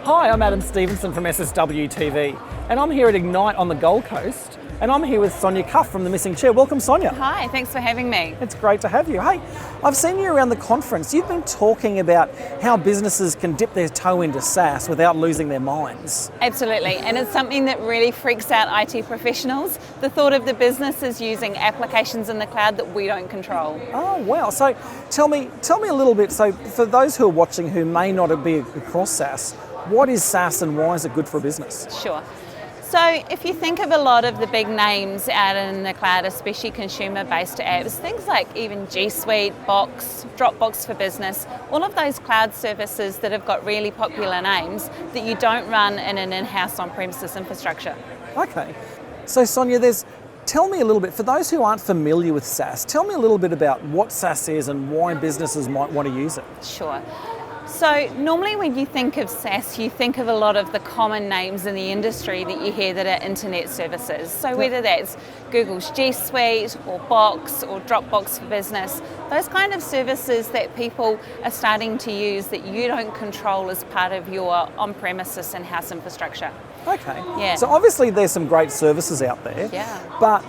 Hi, I'm Adam Stevenson from SSW TV, and I'm here at Ignite on the Gold Coast, and I'm here with Sonia Cuff from The Missing Chair. Welcome, Sonia. Hi, thanks for having me. It's great to have you. Hey, I've seen you around the conference. You've been talking about how businesses can dip their toe into SaaS without losing their minds. Absolutely, and it's something that really freaks out IT professionals. The thought of the business is using applications in the cloud that we don't control. Oh, wow. So tell me a little bit, so for those who are watching who may not be across SaaS, what is SaaS and why is it good for a business? Sure. So if you think of a lot of the big names out in the cloud, especially consumer-based apps, things like even G Suite, Box, Dropbox for Business, all of those cloud services that have got really popular names that you don't run in an in-house on-premises infrastructure. Okay. So Sonia, tell me a little bit, for those who aren't familiar with SaaS, tell me a little bit about what SaaS is and why businesses might want to use it. Sure. So normally when you think of SaaS, you think of a lot of the common names in the industry that you hear that are internet services. So whether that's Google's G Suite or Box or Dropbox for Business, those kind of services that people are starting to use that you don't control as part of your on-premises in-house infrastructure. Okay. Yeah. So obviously there's some great services out there. Yeah. But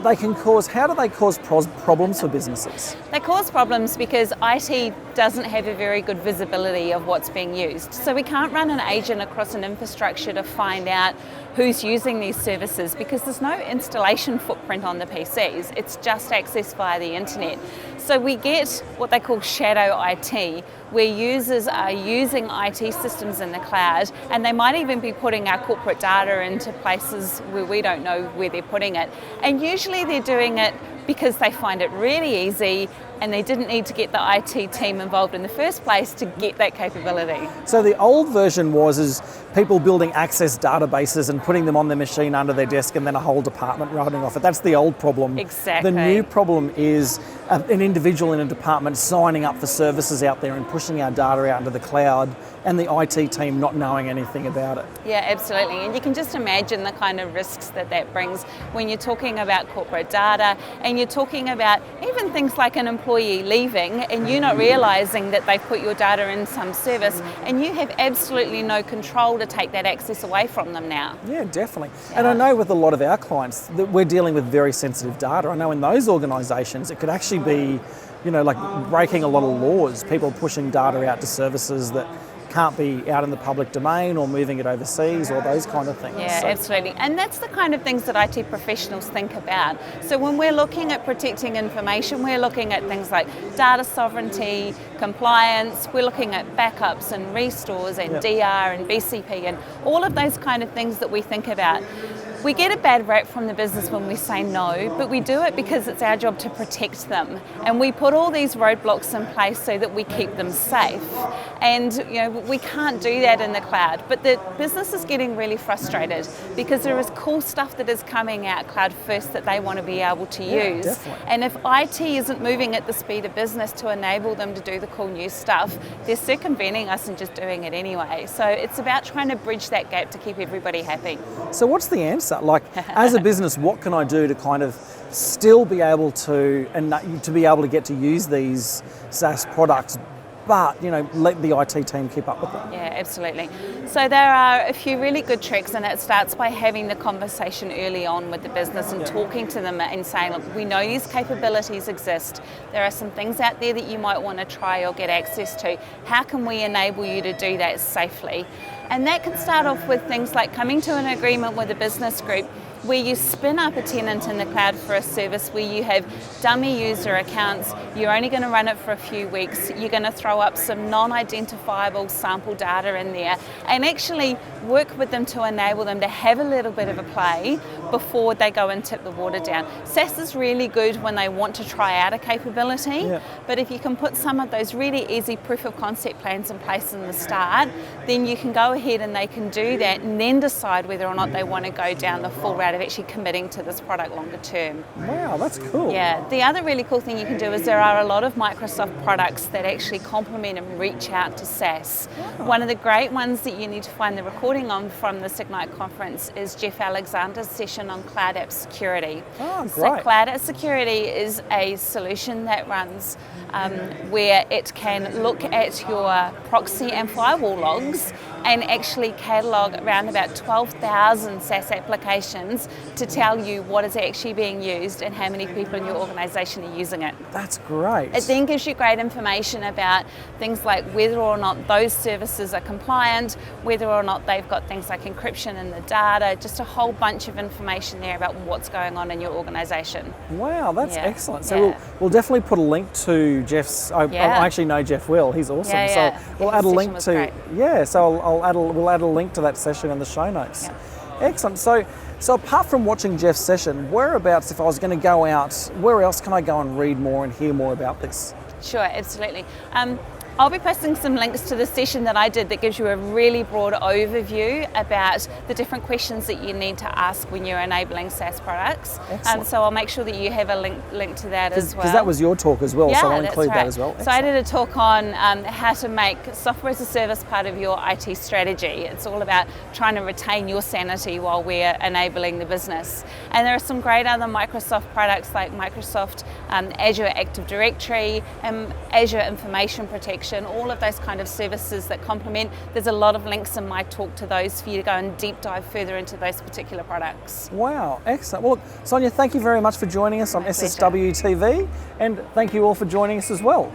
how do they cause problems for businesses? They cause problems because IT doesn't have a very good visibility of what's being used. So we can't run an agent across an infrastructure to find out who's using these services because there's no installation footprint on the PCs. It's just access via the internet. So we get what they call shadow IT, where users are using IT systems in the cloud, and they might even be putting our corporate data into places where we don't know where they're putting it. And usually they're doing it because they find it really easy and they didn't need to get the IT team involved in the first place to get that capability. So the old version was people building access databases and putting them on their machine under their desk and then a whole department running off it. That's the old problem. Exactly. The new problem is an individual in a department signing up for services out there and pushing our data out into the cloud and the IT team not knowing anything about it. Yeah, absolutely. And you can just imagine the kind of risks that brings when you're talking about corporate data and you're talking about even things like an employee leaving and you not realising that they've put your data in some service and you have absolutely no control to take that access away from them now. Yeah, definitely. Yeah. And I know with a lot of our clients that we're dealing with very sensitive data. I know in those organisations it could actually be, like breaking a lot of laws, people pushing data out to services that can't be out in the public domain or moving it overseas or those kind of things. Yeah, absolutely. And that's the kind of things that IT professionals think about. So when we're looking at protecting information, we're looking at things like data sovereignty, compliance, we're looking at backups and restores and DR and BCP and all of those kind of things that we think about. We get a bad rap from the business when we say no, but we do it because it's our job to protect them. And we put all these roadblocks in place so that we keep them safe. And we can't do that in the cloud. But the business is getting really frustrated because there is cool stuff that is coming out cloud first that they want to be able to use. Definitely. And if IT isn't moving at the speed of business to enable them to do the cool new stuff, they're circumventing us and just doing it anyway. So it's about trying to bridge that gap to keep everybody happy. So what's the answer? Like, as a business, what can I do to kind of still be able to get to use these SaaS products, but let the IT team keep up with them? Yeah, absolutely. So there are a few really good tricks, and it starts by having the conversation early on with the business and talking to them and saying, look, we know these capabilities exist. There are some things out there that you might want to try or get access to. How can we enable you to do that safely? And that can start off with things like coming to an agreement with a business group where you spin up a tenant in the cloud for a service where you have dummy user accounts, you're only going to run it for a few weeks, you're going to throw up some non-identifiable sample data in there and actually work with them to enable them to have a little bit of a play before they go and tip the water down. SaaS is really good when they want to try out a capability, but if you can put some of those really easy proof of concept plans in place in the start, then you can go ahead and they can do that and then decide whether or not they want to go down the full route side of actually committing to this product longer term. Wow, that's cool. Yeah, the other really cool thing you can do is there are a lot of Microsoft products that actually complement and reach out to SaaS. One of the great ones that you need to find the recording on from this Ignite conference is Jeff Alexander's session on Cloud App Security. Oh, So great. Cloud App Security is a solution that runs where it can look at your proxy and firewall logs and actually catalogue around about 12,000 SaaS applications to tell you what is actually being used and how many people in your organisation are using it. That's great. It then gives you great information about things like whether or not those services are compliant, whether or not they've got things like encryption in the data, just a whole bunch of information there about what's going on in your organisation. Wow, that's Yeah, excellent. So yeah. we'll definitely put a link to Jeff's. I Yeah. actually know Jeff well. He's awesome. Yeah, yeah. So we'll His add a session link was to. great. Yeah. So we'll add a link to that session in the show notes. Yeah. Excellent. So apart from watching Jeff's session, whereabouts, if I was going to go out, where else can I go and read more and hear more about this? Sure, absolutely. I'll be posting some links to the session that I did that gives you a really broad overview about the different questions that you need to ask when you're enabling SaaS products. Excellent. So I'll make sure that you have a link to that as well. Because that was your talk as well, Yeah, so I'll that's include right. that as well. So I did a talk on how to make software as a service part of your IT strategy. It's all about trying to retain your sanity while we're enabling the business. And there are some great other Microsoft products like Microsoft Azure Active Directory, Azure Information Protection, all of those kind of services that complement. There's a lot of links in my talk to those for you to go and deep dive further into those particular products. Wow, excellent. Well, look, Sonia, thank you very much for joining us on My pleasure. SSW TV, and thank you all for joining us as well.